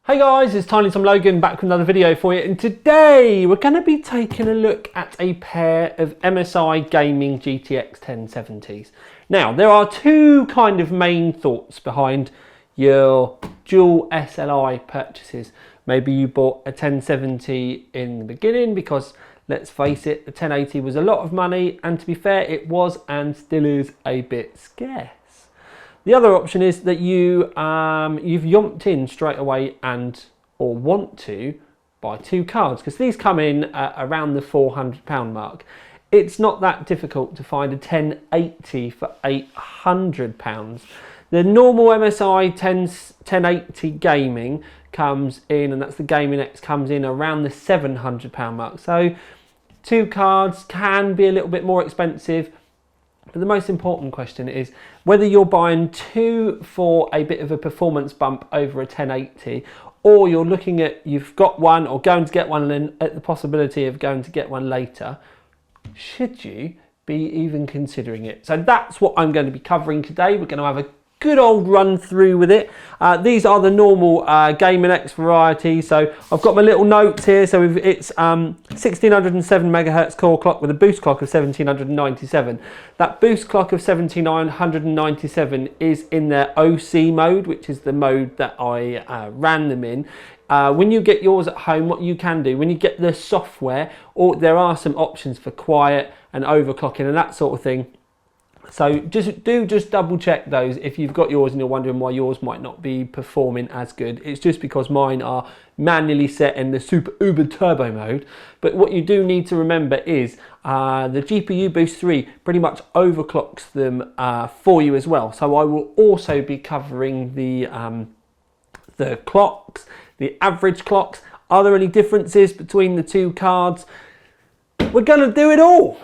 Hey guys, it's Tiny Tom Logan back with another video for you, and today we're going to be taking a look at a pair of MSI gaming GTX 1070s. Now, there are two kind of main thoughts behind your dual SLI purchases. Maybe you bought a 1070 in the beginning because, let's face it, the 1080 was a lot of money, and to be fair, it was and still is a bit scarce. The other option is that you've yomped in straight away or want to buy two cards, because these come in around the £400 mark. It's not that difficult to find a 1080 for £800. The normal MSI 1080 gaming comes in, and that's the Gaming X, comes in around the £700 mark. So two cards can be a little bit more expensive. But the most important question is whether you're buying two for a bit of a performance bump over a 1080, or you're looking at, you've got one or going to get one and at the possibility of going to get one later. Should you be even considering it? So that's what I'm going to be covering today. We're going to have a good old run through with it. These are the normal Gaming X variety. So I've got my little notes here. So it's 1607 megahertz core clock with a boost clock of 1797. That boost clock of 1797 is in their OC mode, which is the mode that I ran them in. When you get yours at home, what you can do when you get the software, or there are some options for quiet and overclocking and that sort of thing. So just double check those if you've got yours and you're wondering why yours might not be performing as good. It's just because mine are manually set in the super uber turbo mode. But what you do need to remember is the GPU Boost 3 pretty much overclocks them for you as well. So I will also be covering the clocks, the average clocks. Are there any differences between the two cards? We're going to do it all.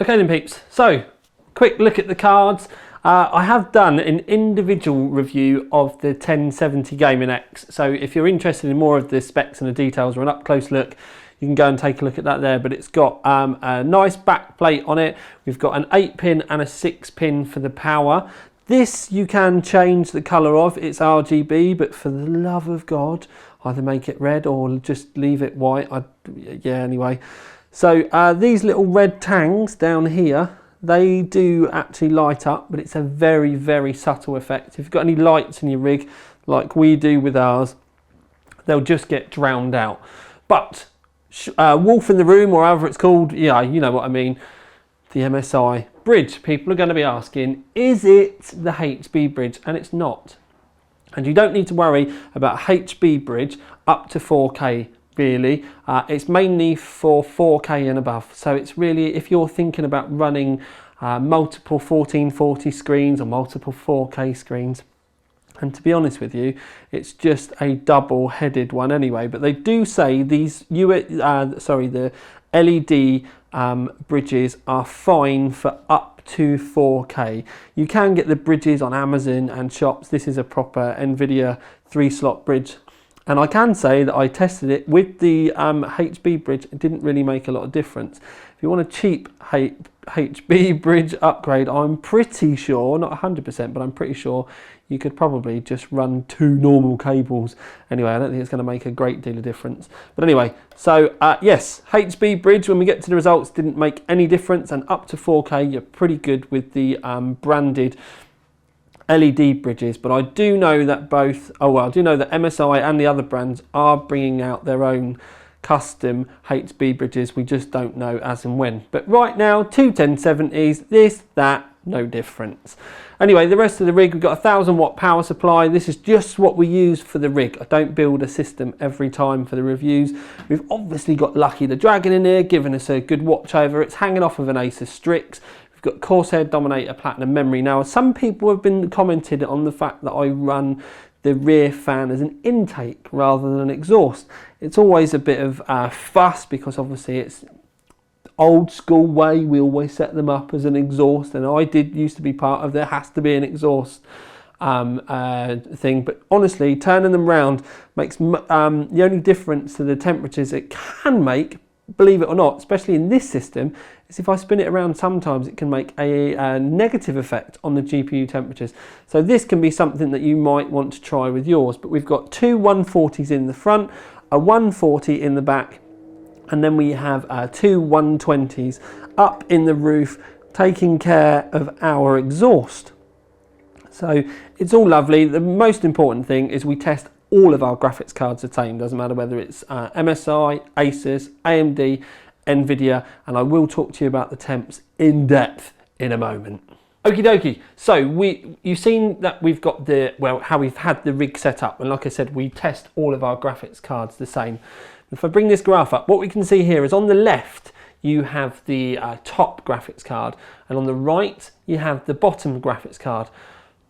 Okay then peeps, so quick look at the cards. I have done an individual review of the 1070 Gaming X, so if you're interested in more of the specs and the details or an up close look, you can go and take a look at that there. But it's got a nice back plate on it. We've got an 8-pin and a 6-pin for the power. This you can change the colour of, it's RGB, but for the love of God, either make it red or just leave it white. Anyway. So these little red tangs down here, they do actually light up, but it's a very, very subtle effect. If you've got any lights in your rig, like we do with ours, they'll just get drowned out. But Wolf in the Room, or however it's called, yeah, you know what I mean, the MSI bridge. People are going to be asking, is it the HB bridge? And it's not. And you don't need to worry about HB bridge up to 4K. Really, it's mainly for 4K and above. So it's really, if you're thinking about running multiple 1440 screens or multiple 4K screens, and to be honest with you, it's just a double-headed one anyway. But they do say these the LED bridges are fine for up to 4K. You can get the bridges on Amazon and shops. This is a proper NVIDIA 3-slot bridge. And I can say that I tested it with the HB bridge. It didn't really make a lot of difference. If you want a cheap HB bridge upgrade, I'm pretty sure, not 100%, but I'm pretty sure you could probably just run two normal cables. Anyway, I don't think it's going to make a great deal of difference. But anyway, so yes, HB bridge, when we get to the results, didn't make any difference. And up to 4K, you're pretty good with the branded LED bridges. But I do know that I do know that MSI and the other brands are bringing out their own custom HB bridges. We just don't know as and when. But right now, two 1070s, this, that, no difference. Anyway, the rest of the rig, we've got a 1000-watt power supply. This is just what we use for the rig. I don't build a system every time for the reviews. We've obviously got Lucky the Dragon in here, giving us a good watch over. It's hanging off of an Asus Strix. We've got Corsair Dominator Platinum memory. Now, some people have been commented on the fact that I run the rear fan as an intake rather than an exhaust. It's always a bit of fuss, because obviously it's old school way. We always set them up as an exhaust, and I used to be part of there has to be an exhaust thing. But honestly, turning them round makes the only difference to the temperatures it can make believe it or not, especially in this system, is if I spin it around, sometimes it can make a negative effect on the GPU temperatures. So this can be something that you might want to try with yours. But we've got two 140s in the front, a 140 in the back, and then we have two 120s up in the roof, taking care of our exhaust. So it's all lovely. The most important thing is we test all of our graphics cards the same. Doesn't matter whether it's MSI, Asus, AMD, Nvidia, and I will talk to you about the temps in depth in a moment. Okie dokie. So you've seen that we've got how we've had the rig set up, and like I said, we test all of our graphics cards the same. If I bring this graph up, what we can see here is on the left you have the top graphics card, and on the right you have the bottom graphics card.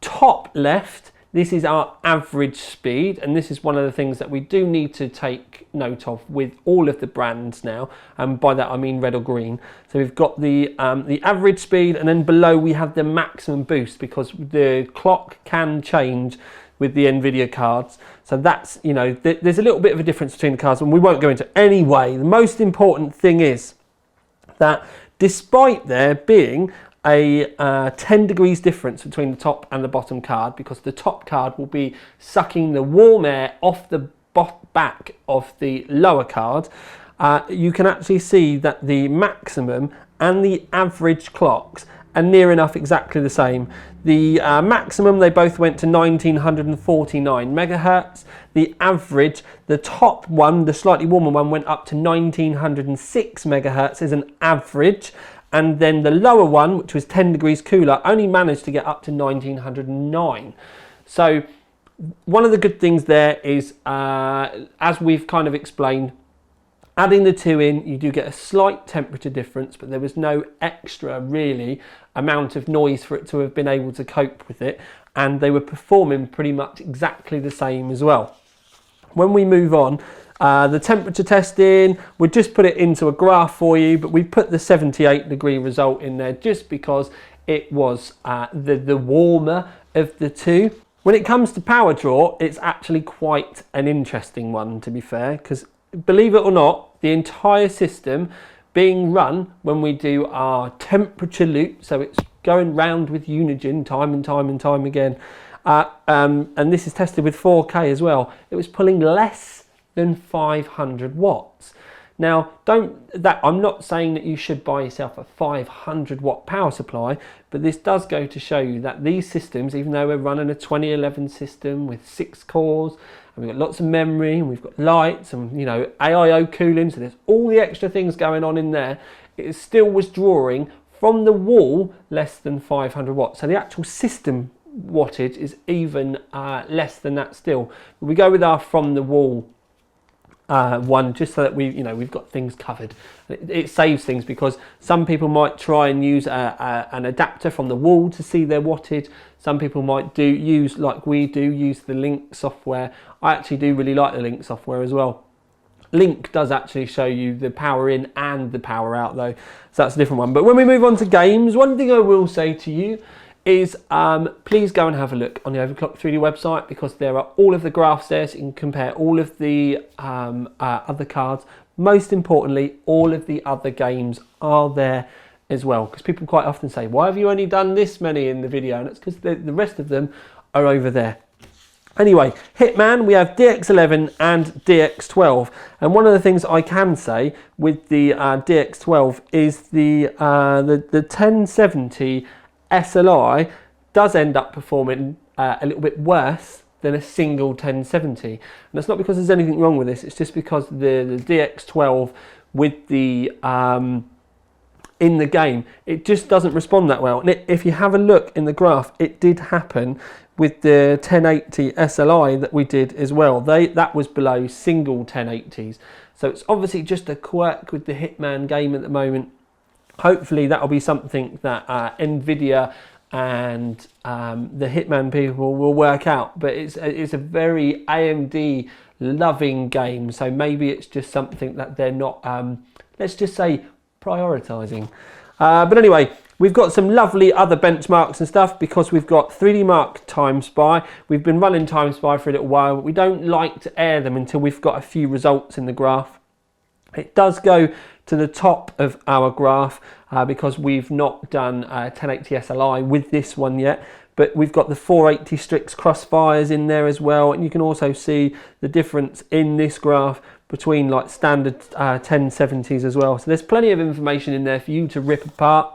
Top left, this is our average speed, and this is one of the things that we do need to take note of with all of the brands now, and by that I mean red or green. So we've got the average speed, and then below we have the maximum boost, because the clock can change with the Nvidia cards. So that's, you know, there's a little bit of a difference between the cards, and we won't go into anyway. The most important thing is that despite there being a 10 degrees difference between the top and the bottom card, because the top card will be sucking the warm air off the back of the lower card, you can actually see that the maximum and the average clocks are near enough exactly the same. The maximum, they both went to 1949 megahertz. The average, the top one, the slightly warmer one, went up to 1906 megahertz as an average. And then the lower one, which was 10 degrees cooler, only managed to get up to 1909. So one of the good things there is, as we've kind of explained, adding the two in, you do get a slight temperature difference, but there was no extra, really, amount of noise for it to have been able to cope with it. And they were performing pretty much exactly the same as well. When we move on, the temperature testing, we'll just put it into a graph for you, but we put the 78 degree result in there just because it was the warmer of the two. When it comes to power draw, it's actually quite an interesting one, to be fair, because believe it or not, the entire system being run when we do our temperature loop, so it's going round with Unigine time and time and time again, and this is tested with 4K as well, it was pulling less than 500 watts. Now, I'm not saying that you should buy yourself a 500 watt power supply, but this does go to show you that these systems, even though we're running a 2011 system with 6 cores, and we've got lots of memory, and we've got lights, and, you know, AIO cooling, so there's all the extra things going on in there, it still was drawing from the wall less than 500 watts. So the actual system wattage is even less than that still. But we go with our from the wall one, just so that we've got things covered. It saves things, because some people might try and use an adapter from the wall to see their wattage. Some people might use, like we do, use the Link software. I actually do really like the Link software as well. Link does actually show you the power in and the power out though, so that's a different one. But when we move on to games, one thing I will say to you is please go and have a look on the Overclock 3D website, because there are all of the graphs there, so you can compare all of the other cards. Most importantly, all of the other games are there as well, because people quite often say, why have you only done this many in the video? And it's because the rest of them are over there. Anyway, Hitman, we have DX11 and DX12, and one of the things I can say with the DX12 is the 1070 SLI does end up performing a little bit worse than a single 1070. And that's not because there's anything wrong with this, it's just because the DX12 with the in the game, it just doesn't respond that well. And if you have a look in the graph, it did happen with the 1080 SLI that we did as well. That was below single 1080s. So it's obviously just a quirk with the Hitman game at the moment. Hopefully that'll be something that Nvidia and the Hitman people will work out. But it's a very AMD loving game, so maybe it's just something that they're not, let's just say, prioritizing. But anyway, we've got some lovely other benchmarks and stuff, because we've got 3D Mark Time Spy. We've been running Time Spy for a little while, but we don't like to air them until we've got a few results in the graph. It does go to the top of our graph because we've not done 1080 SLI with this one yet, but we've got the 480 Strix crossfires in there as well, and you can also see the difference in this graph between like standard 1070s as well. So there's plenty of information in there for you to rip apart.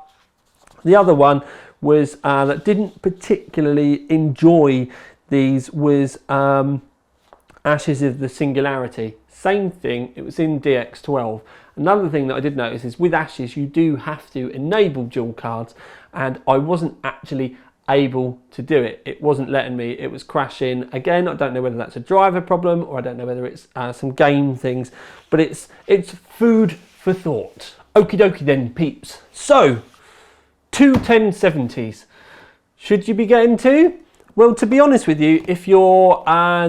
The other one was that didn't particularly enjoy these was Ashes of the Singularity. Same thing, it was in DX12. Another thing that I did notice is with Ashes you do have to enable dual cards, and I wasn't actually able to do it. It wasn't letting me, it was crashing. Again, I don't know whether that's a driver problem or I don't know whether it's some game things, but it's food for thought. Okie dokie then, peeps. So, 2 1070s. Should you be getting two? Well, to be honest with you, if you're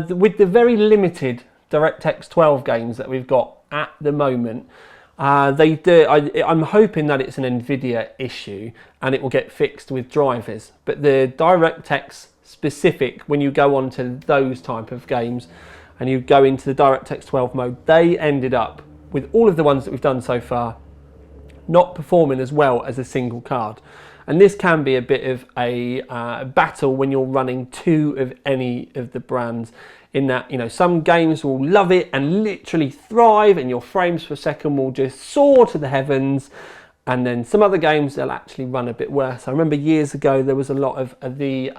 with the very limited DirectX 12 games that we've got at the moment, I'm hoping that it's an NVIDIA issue and it will get fixed with drivers. But the DirectX specific, when you go on to those type of games and you go into the DirectX 12 mode, they ended up, with all of the ones that we've done so far, not performing as well as a single card. And this can be a bit of a battle when you're running two of any of the brands, in that, you know, some games will love it and literally thrive and your frames per second will just soar to the heavens, and then some other games they'll actually run a bit worse. I remember years ago there was a lot of the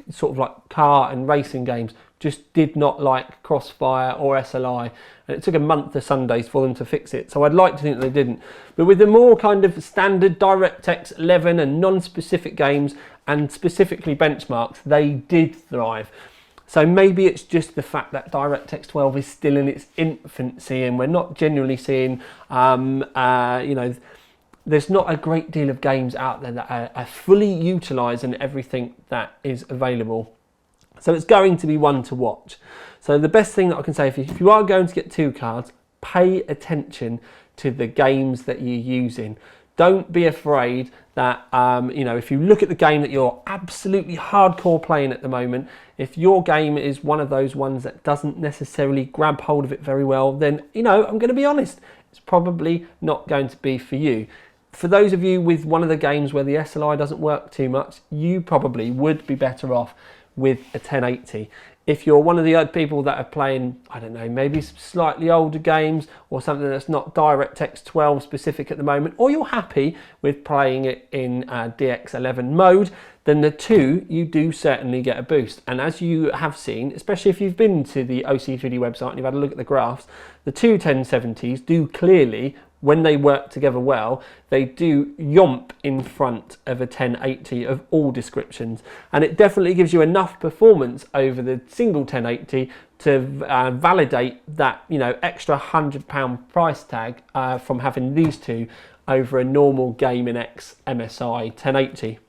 sort of like car and racing games just did not like Crossfire or SLI, and it took a month of Sundays for them to fix it. So I'd like to think they didn't. But with the more kind of standard DirectX 11 and non-specific games and specifically benchmarks, they did thrive. So maybe it's just the fact that DirectX 12 is still in its infancy and we're not genuinely seeing, you know, there's not a great deal of games out there that are fully utilising everything that is available. So it's going to be one to watch. So the best thing that I can say, if you are going to get two cards, pay attention to the games that you're using. Don't be afraid that, you know, if you look at the game that you're absolutely hardcore playing at the moment, if your game is one of those ones that doesn't necessarily grab hold of it very well, then, you know, I'm going to be honest, it's probably not going to be for you. For those of you with one of the games where the SLI doesn't work too much, you probably would be better off with a 1080. If you're one of the other people that are playing, I don't know, maybe slightly older games or something that's not DirectX 12 specific at the moment, or you're happy with playing it in DX11 mode, then the two, you do certainly get a boost. And as you have seen, especially if you've been to the OC3D website and you've had a look at the graphs, the two 1070s do clearly, when they work together well, they do yomp in front of a 1080 of all descriptions. And it definitely gives you enough performance over the single 1080 to validate that, you know, extra £100 price tag from having these two over a normal Gaming X MSI 1080.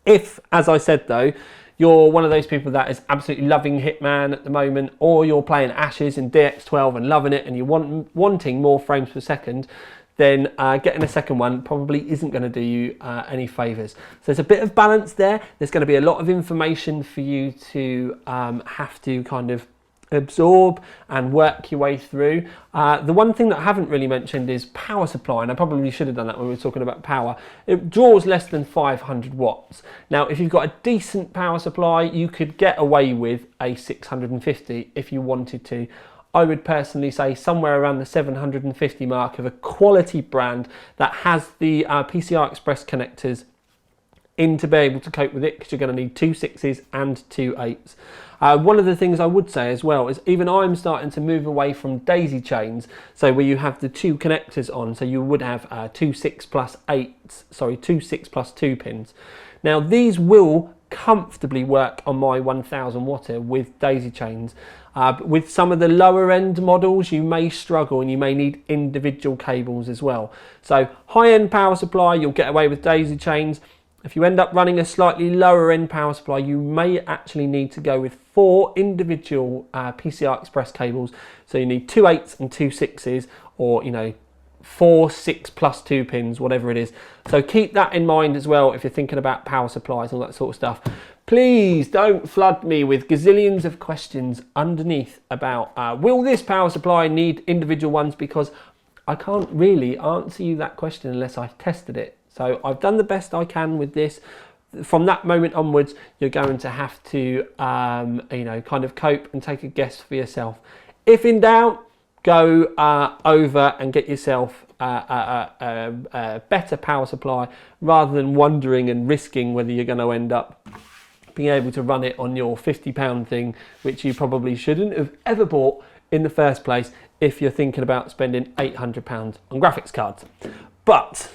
If, as I said though, you're one of those people that is absolutely loving Hitman at the moment, or you're playing Ashes in DX12 and loving it and you're wanting more frames per second, then getting a second one probably isn't going to do you any favours. So there's a bit of balance there. There's going to be a lot of information for you to have to kind of absorb and work your way through. The one thing that I haven't really mentioned is power supply, and I probably should have done that when we were talking about power. It draws less than 500 watts. Now, if you've got a decent power supply, you could get away with a 650 if you wanted to. I would personally say somewhere around the 750 mark of a quality brand that has the PCI Express connectors in to be able to cope with it, because you're going to need two 6s and two 8s. One of the things I would say as well is even I'm starting to move away from daisy chains, so where you have the two connectors on, so you would have two 6 plus 2 pins. Now these will comfortably work on my 1000 watt with daisy chains. With some of the lower end models you may struggle and you may need individual cables as well. So high end power supply, you'll get away with daisy chains. If you end up running a slightly lower end power supply, you may actually need to go with 4 individual PCI Express cables. So you need two 8s and two 6s, or, you know, 4, 6 plus 2 pins, whatever it is. So keep that in mind as well if you're thinking about power supplies, all that sort of stuff. Please don't flood me with gazillions of questions underneath about will this power supply need individual ones, because I can't really answer you that question unless I've tested it. So I've done the best I can with this. From that moment onwards, you're going to have to you know, kind of cope and take a guess for yourself. If in doubt, go over and get yourself a better power supply, rather than wondering and risking whether you're going to end up being able to run it on your £50 thing, which you probably shouldn't have ever bought in the first place if you're thinking about spending £800 on graphics cards. But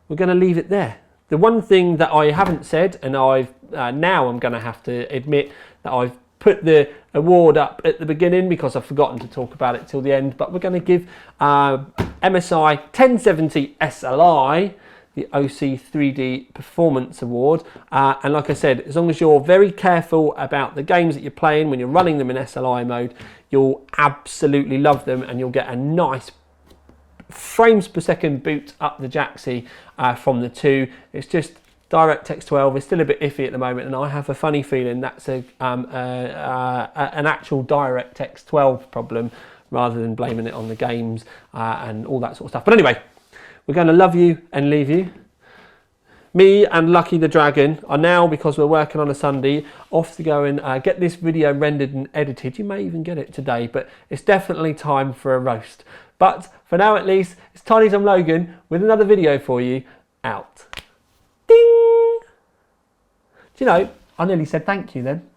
we're going to leave it there. The one thing that I haven't said, and I've now I'm going to have to admit that I've put the award up at the beginning because I've forgotten to talk about it till the end, but we're going to give MSI 1070 SLI the OC 3D Performance Award. And like I said, as long as you're very careful about the games that you're playing when you're running them in SLI mode, you'll absolutely love them, and you'll get a nice frames per second boot up the Jaxi from the 2. It's just DirectX 12 is still a bit iffy at the moment, and I have a funny feeling that's an actual DirectX 12 problem, rather than blaming it on the games and all that sort of stuff. But anyway, we're going to love you and leave you. Me and Lucky the Dragon are now, because we're working on a Sunday, off to go and get this video rendered and edited. You may even get it today, but it's definitely time for a roast. But for now at least, it's Tiny Tom Logan with another video for you, out. Ding! Do you know, I nearly said thank you then.